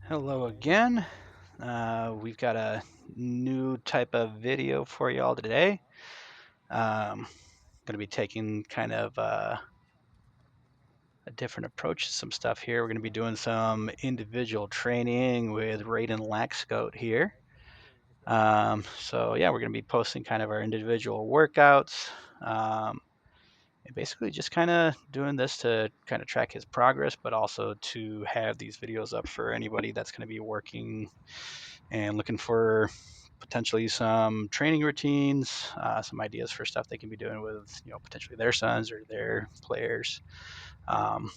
Hello again. We've got a new type of video for y'all today. Going to be taking kind of a different approach to some stuff here. We're going to be doing some individual training with Raiden LaxGoat here. So yeah, we're going to be posting kind of our individual workouts. And basically just kind of doing this to kind of track his progress, but also to have these videos up for anybody that's going to be working and looking for potentially some training routines, some ideas for stuff they can be doing with, potentially their sons or their players. Um,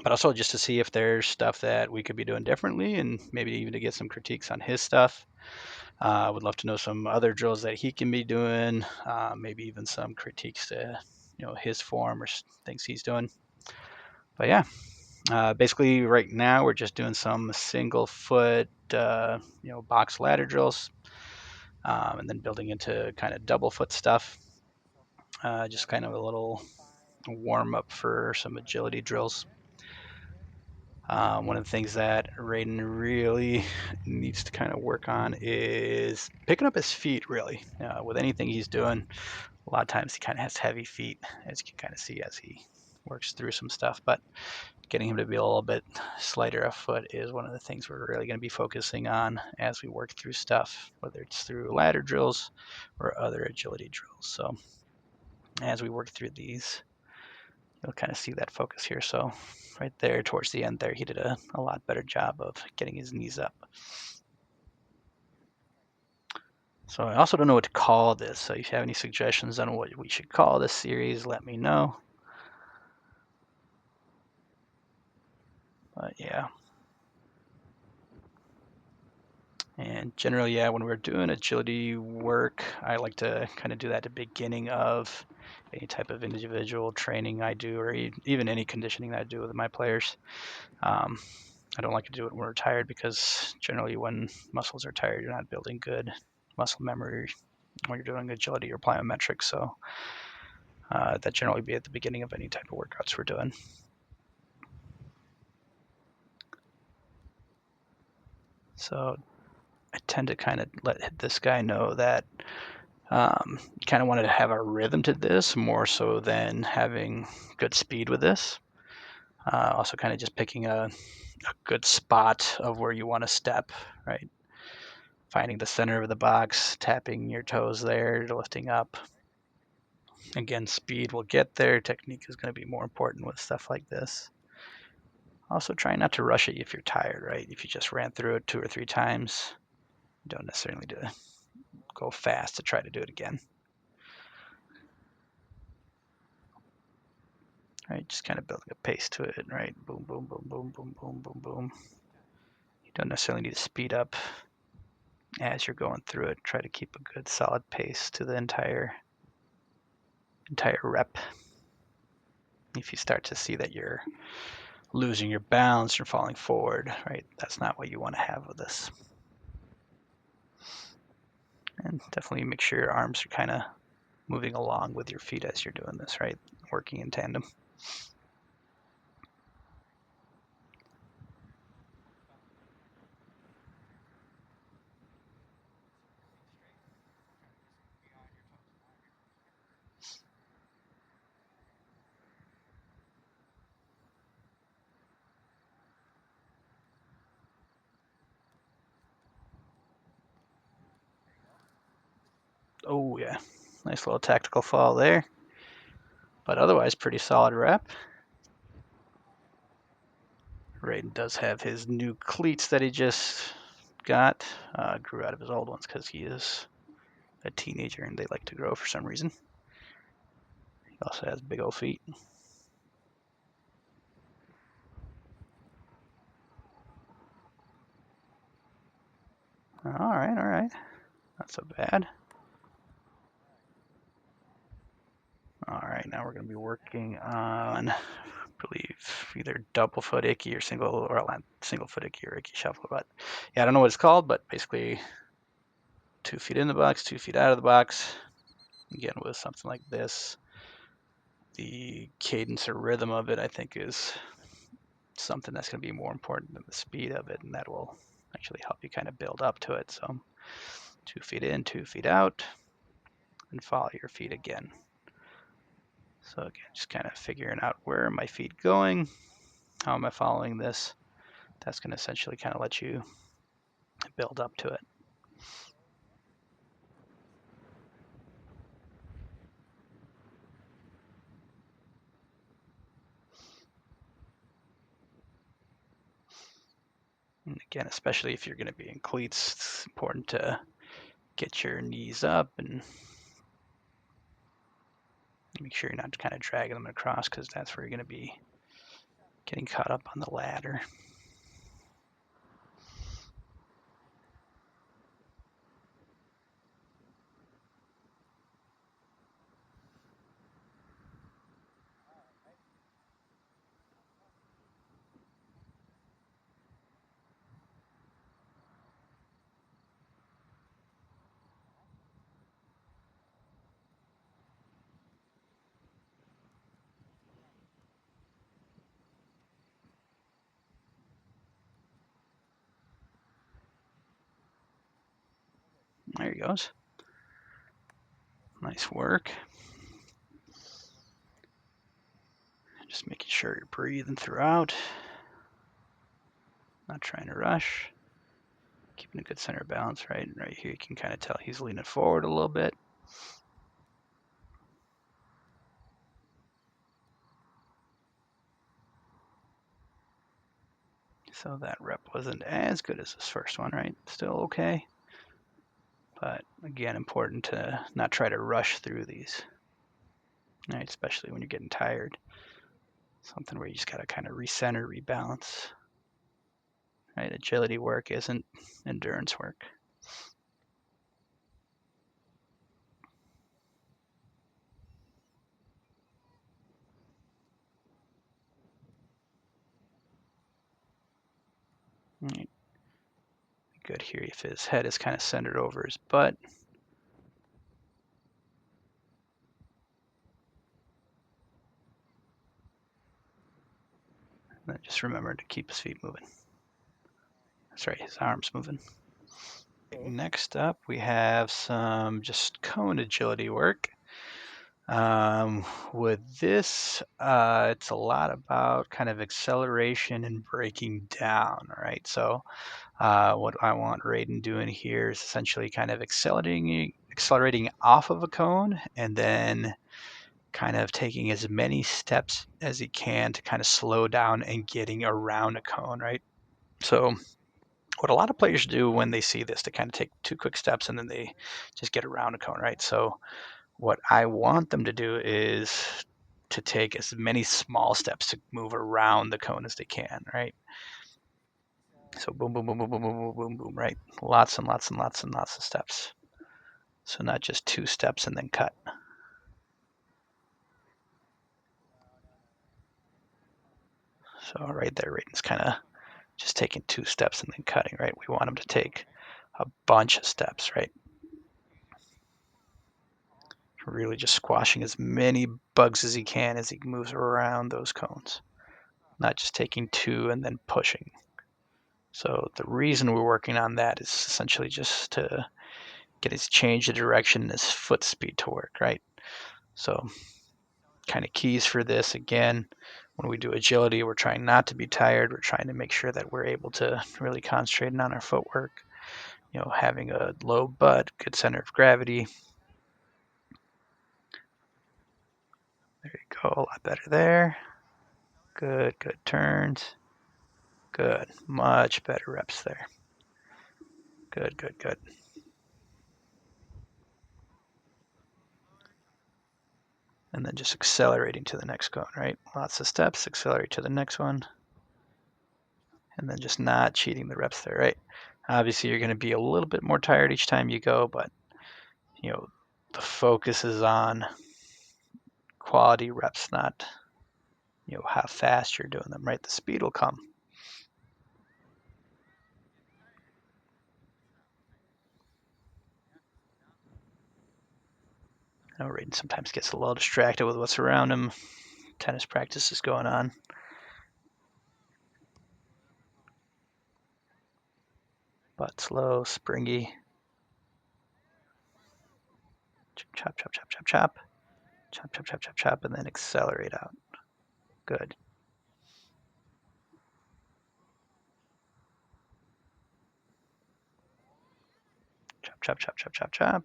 but also just to see if there's stuff that we could be doing differently, and maybe even to get some critiques on his stuff. I would love to know some other drills that he can be doing, maybe even some critiques to, his form or things he's doing. But yeah, basically right now we're just doing some single foot, box ladder drills, and then building into kind of double foot stuff. Just kind of a little warm up for some agility drills. One of the things that Raiden really needs to kind of work on is picking up his feet, really. With anything he's doing, a lot of times he kind of has heavy feet, as you can kind of see as he works through some stuff. But getting him to be a little bit slighter of foot is one of the things we're really going to be focusing on as we work through stuff, whether it's through ladder drills or other agility drills. So as we work through these, you'll kind of see that focus here. So right there towards the end there, he did a lot better job of getting his knees up. So I also don't know what to call this. So if you have any suggestions on what we should call this series, let me know. But yeah. And generally, yeah, when we're doing agility work, I like to kind of do that at the beginning of any type of individual training I do, or even any conditioning that I do with my players. I don't like to do it when we're tired, because generally when muscles are tired, you're not building good muscle memory when you're doing agility or plyometrics. So that generally be at the beginning of any type of workouts we're doing. So I tend to kind of let this guy know that kind of wanted to have a rhythm to this more so than having good speed with this. Also kind of just picking a good spot of where you want to step, right? Finding the center of the box, tapping your toes there, lifting up. Again, speed will get there. Technique is going to be more important with stuff like this. Also, try not to rush it if you're tired, right? If you just ran through it 2 or 3 times, you don't necessarily need to go fast to try to do it again. Right, just kind of building a pace to it, right? Boom, boom, boom, boom, boom, boom, boom, boom. You don't necessarily need to speed up as you're going through it. Try to keep a good solid pace to the entire rep. If you start to see that you're losing your balance or falling forward, right, that's not what you want to have with this. And definitely make sure your arms are kind of moving along with your feet as you're doing this, right? Working in tandem. Oh yeah, nice little tactical fall there. But otherwise, pretty solid rep. Raiden does have his new cleats that he just got. Grew out of his old ones because he is a teenager and they like to grow for some reason. He also has big old feet. All right. Not so bad. All right, now we're going to be working on, I believe, either double foot Icky or single foot Icky or Icky Shuffle. But yeah, I don't know what it's called, but basically 2 feet in the box, 2 feet out of the box. Again, with something like this, the cadence or rhythm of it, I think, is something that's going to be more important than the speed of it, and that will actually help you kind of build up to it. So 2 feet in, 2 feet out, and follow your feet again. So again, just kind of figuring out where are my feet going, how am I following this. That's going to essentially kind of let you build up to it. And again, especially if you're going to be in cleats, it's important to get your knees up and make sure you're not kind of dragging them across, because that's where you're going to be getting caught up on the ladder. There he goes. Nice work. Just making sure you're breathing throughout. Not trying to rush. Keeping a good center of balance, right? Right here you can kind of tell he's leaning forward a little bit. So that rep wasn't as good as this first one, right? Still okay. But again, important to not try to rush through these, right? Especially when you're getting tired. Something where you just got to kind of recenter, rebalance, right? Agility work isn't endurance work. Right. Good here if his head is kind of centered over his butt. And then just remember to keep his feet moving. That's right, his arms moving. Next up, we have some just cone agility work. With this, it's a lot about kind of acceleration and breaking down, right? So what I want Raiden doing here is essentially kind of accelerating off of a cone and then kind of taking as many steps as he can to kind of slow down and getting around a cone, right? So what a lot of players do when they see this, they kind of take 2 quick steps and then they just get around a cone, right? So what I want them to do is to take as many small steps to move around the cone as they can, right? So boom, boom, boom, boom, boom, boom, boom, boom, boom, right? Lots and lots and lots and lots of steps. So not just 2 steps and then cut. So right there, Raiden's kind of just taking 2 steps and then cutting, right? We want him to take a bunch of steps, right? Really just squashing as many bugs as he can as he moves around those cones. Not just taking 2 and then pushing. So the reason we're working on that is essentially just to get his change of direction and his foot speed to work, right? So kind of keys for this, again, when we do agility, we're trying not to be tired. We're trying to make sure that we're able to really concentrate on our footwork, having a low butt, good center of gravity. There you go, a lot better there. Good, good turns. Good, much better reps there. Good, good, good. And then just accelerating to the next cone, right? Lots of steps, accelerate to the next one. And then just not cheating the reps there, right? Obviously, you're going to be a little bit more tired each time you go, but, the focus is on quality reps, not, how fast you're doing them, right? The speed will come. I know Raiden sometimes gets a little distracted with what's around him. Tennis practice is going on. but slow, springy. Chop, chop, chop, chop, chop. Chop, chop, chop, chop, chop, and then accelerate out. Good. Chop, chop, chop, chop, chop, chop.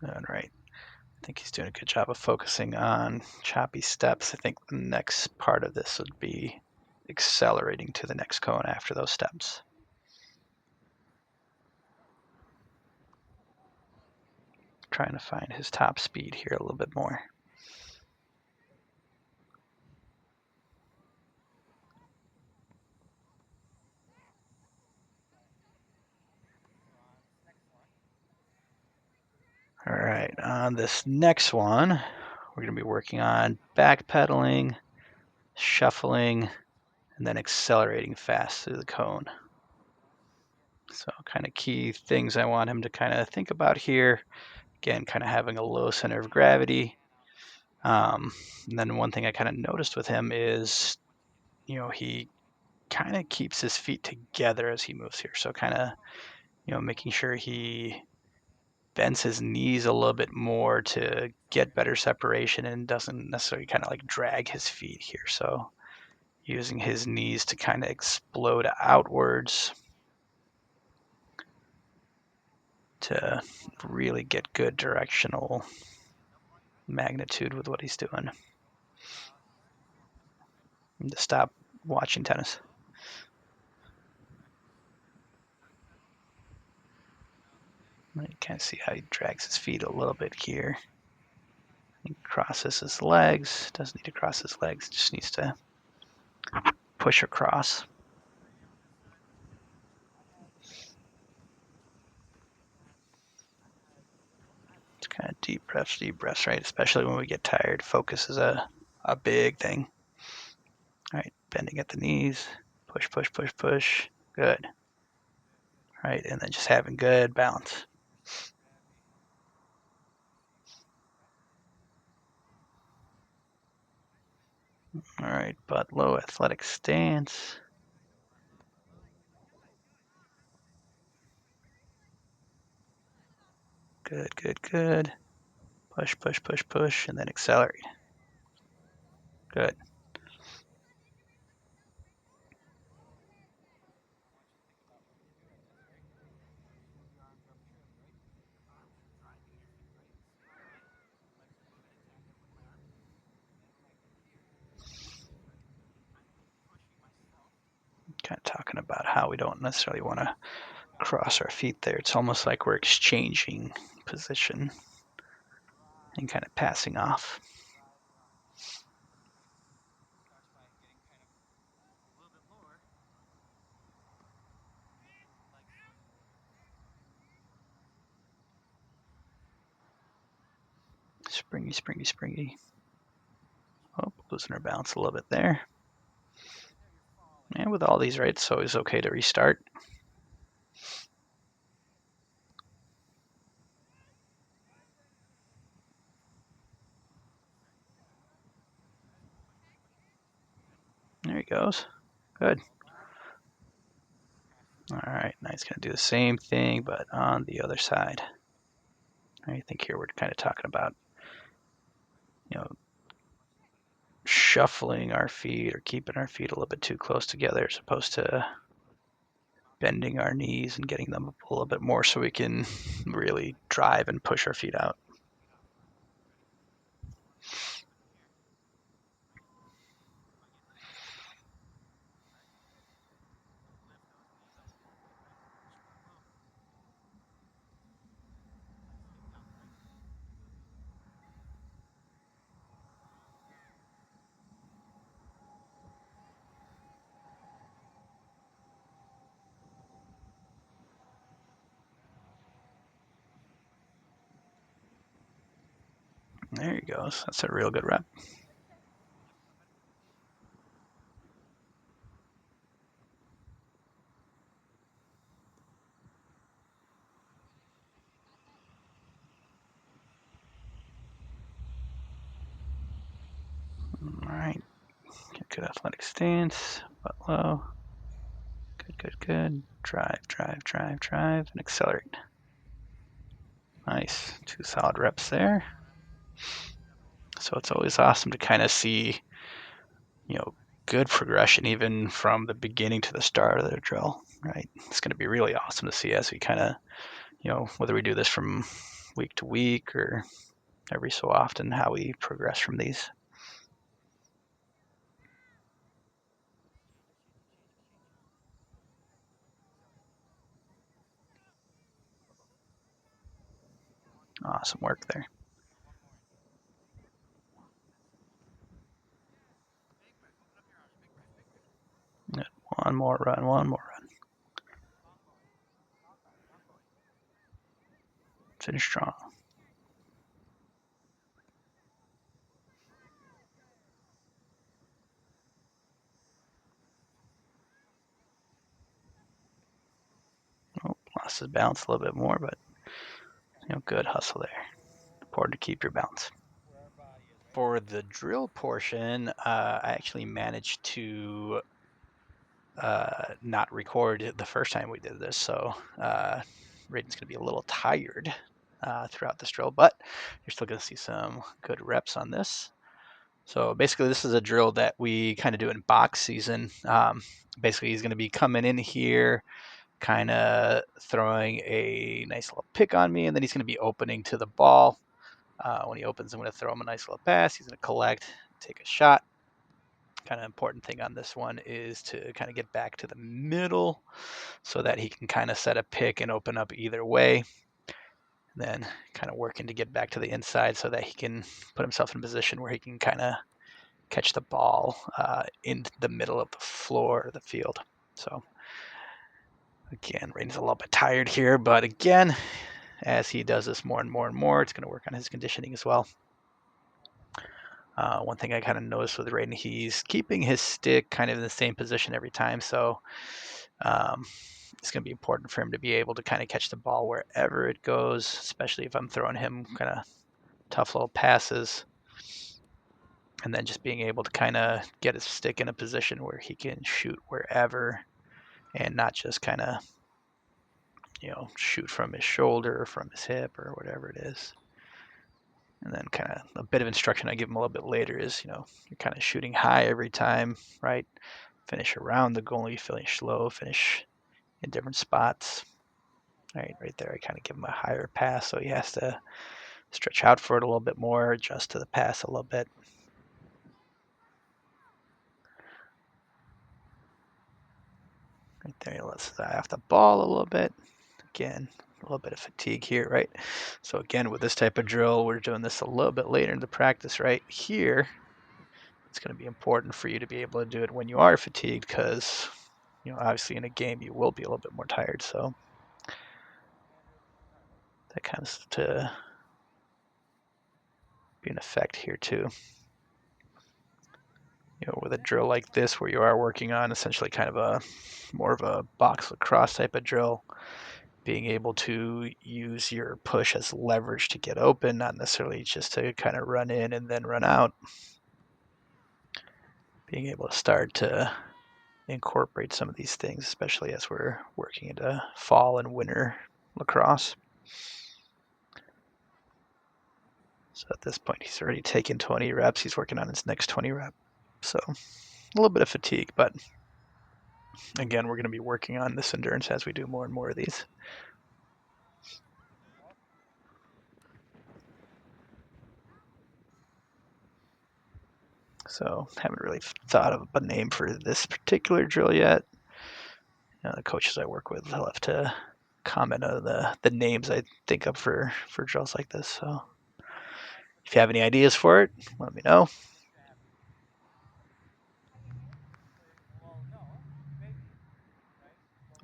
All right. I think he's doing a good job of focusing on choppy steps. I think the next part of this would be accelerating to the next cone after those steps. Trying to find his top speed here a little bit more. All right, on this next one, we're going to be working on backpedaling, shuffling, and then accelerating fast through the cone. So kind of key things I want him to kind of think about here. Again, kind of having a low center of gravity. And then one thing I kind of noticed with him is, he kind of keeps his feet together as he moves here. So kind of, making sure he bends his knees a little bit more to get better separation and doesn't necessarily kind of like drag his feet here. So using his knees to kind of explode outwards to really get good directional magnitude with what he's doing. And to stop watching tennis. You can see how he drags his feet a little bit here. He crosses his legs. Doesn't need to cross his legs. Just needs to push across. It's kind of deep breaths, right? Especially when we get tired. Focus is a big thing. All right, bending at the knees. Push, push, push, push. Good. All right, and then just having good balance. All right, butt low athletic stance. Good, good, good. Push, push, push, push, and then accelerate. Good. Kind of talking about how we don't necessarily want to cross our feet there. It's almost like we're exchanging position and kind of passing off. Springy, springy, springy. Oh, losing our balance a little bit there. And with all these, right, it's always okay to restart. There he goes. Good. All right, now he's going to do the same thing, but on the other side. I think here we're kind of talking about, shuffling our feet or keeping our feet a little bit too close together as opposed to bending our knees and getting them up a little bit more so we can really drive and push our feet out. There he goes. That's a real good rep. All right. Good athletic stance, butt low. Good. Drive, and accelerate. Nice. 2 solid reps there. So it's always awesome to kind of see, good progression even from the beginning to the start of the drill, right? It's going to be really awesome to see as we kind of, whether we do this from week to week or every so often, how we progress from these. Awesome work there. Good. One more run. Finish strong. Oh, lost his balance a little bit more, but good hustle there. Important to keep your balance. For the drill portion, I actually managed to not record the first time we did this, so Raiden's going to be a little tired throughout this drill, but you're still going to see some good reps on this. So basically, this is a drill that we kind of do in box season. Basically, he's going to be coming in here, kind of throwing a nice little pick on me, and then he's going to be opening to the ball. When he opens, I'm going to throw him a nice little pass. He's going to collect, take a shot. Kind of important thing on this one is to kind of get back to the middle so that he can kind of set a pick and open up either way. And then kind of working to get back to the inside so that he can put himself in a position where he can kind of catch the ball in the middle of the floor of the field. So again, Raiden's a little bit tired here, but again, as he does this more and more, it's going to work on his conditioning as well. One thing I kind of noticed with Raiden, he's keeping his stick kind of in the same position every time. So it's going to be important for him to be able to kind of catch the ball wherever it goes, especially if I'm throwing him kind of tough little passes. And then just being able to kind of get his stick in a position where he can shoot wherever and not just kind of, shoot from his shoulder or from his hip or whatever it is. And then kind of a bit of instruction I give him a little bit later is, you're kind of shooting high every time, right? Finish around the goal, you finish low, finish in different spots. Right there, I kind of give him a higher pass, so he has to stretch out for it a little bit more, adjust to the pass a little bit. Right there, let's die off the ball a little bit. Again, a little bit of fatigue here, right? So again, with this type of drill, we're doing this a little bit later into practice right here. It's going to be important for you to be able to do it when you are fatigued because, obviously in a game you will be a little bit more tired. So that kind of to be an effect here too. With a drill like this where you are working on essentially kind of a more of a box lacrosse type of drill, being able to use your push as leverage to get open, not necessarily just to kind of run in and then run out. Being able to start to incorporate some of these things, especially as we're working into fall and winter lacrosse. So at this point, he's already taken 20 reps. He's working on his next 20 rep. So a little bit of fatigue, but again, we're going to be working on this endurance as we do more and more of these. So haven't really thought of a name for this particular drill yet. The coaches I work with, they'll have to comment on the names I think of for drills like this. So if you have any ideas for it, let me know.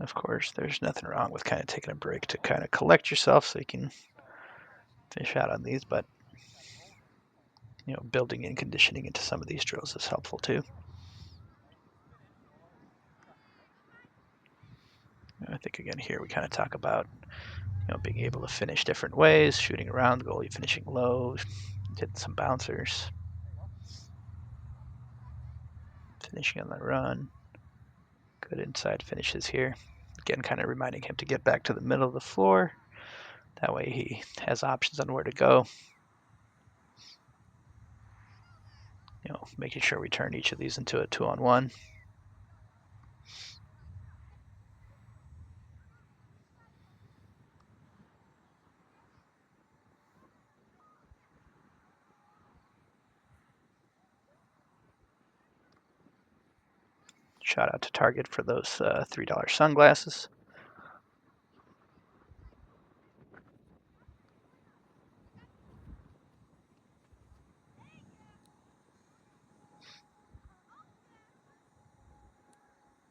Of course, there's nothing wrong with kind of taking a break to kind of collect yourself so you can finish out on these, but building in conditioning into some of these drills is helpful too. I think again here we kind of talk about being able to finish different ways, shooting around the goal, you finishing low, hitting some bouncers. finishing on the run. Good inside finishes here. Again, kind of reminding him to get back to the middle of the floor. That way he has options on where to go. Making sure we turn each of these into a 2-on-1. Shout out to Target for those $3 sunglasses.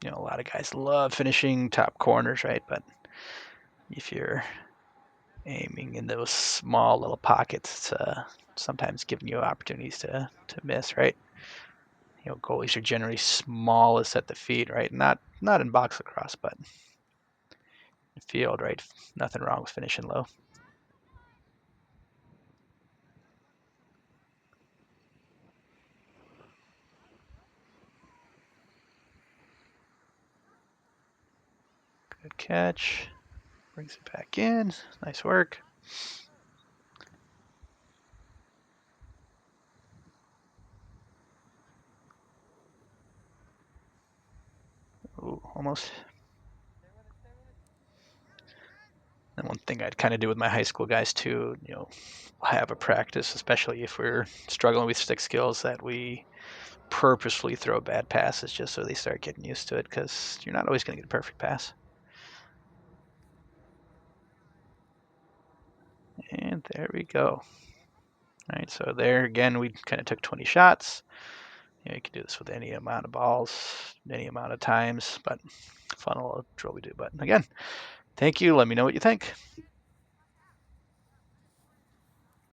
A lot of guys love finishing top corners, right? But if you're aiming in those small little pockets, it's sometimes giving you opportunities to miss, right? Goalies are generally smallest at the feet, right? Not in box lacrosse, but in field, right? Nothing wrong with finishing low. Good catch. Brings it back in. Nice work. Ooh, almost. And one thing I'd kind of do with my high school guys too, have a practice, especially if we're struggling with stick skills, that we purposefully throw bad passes just so they start getting used to it, because you're not always going to get a perfect pass. And there we go. All right, so there again, we kind of took 20 shots. You can do this with any amount of balls, any amount of times, but fun little drill we do. But again, thank you. Let me know what you think.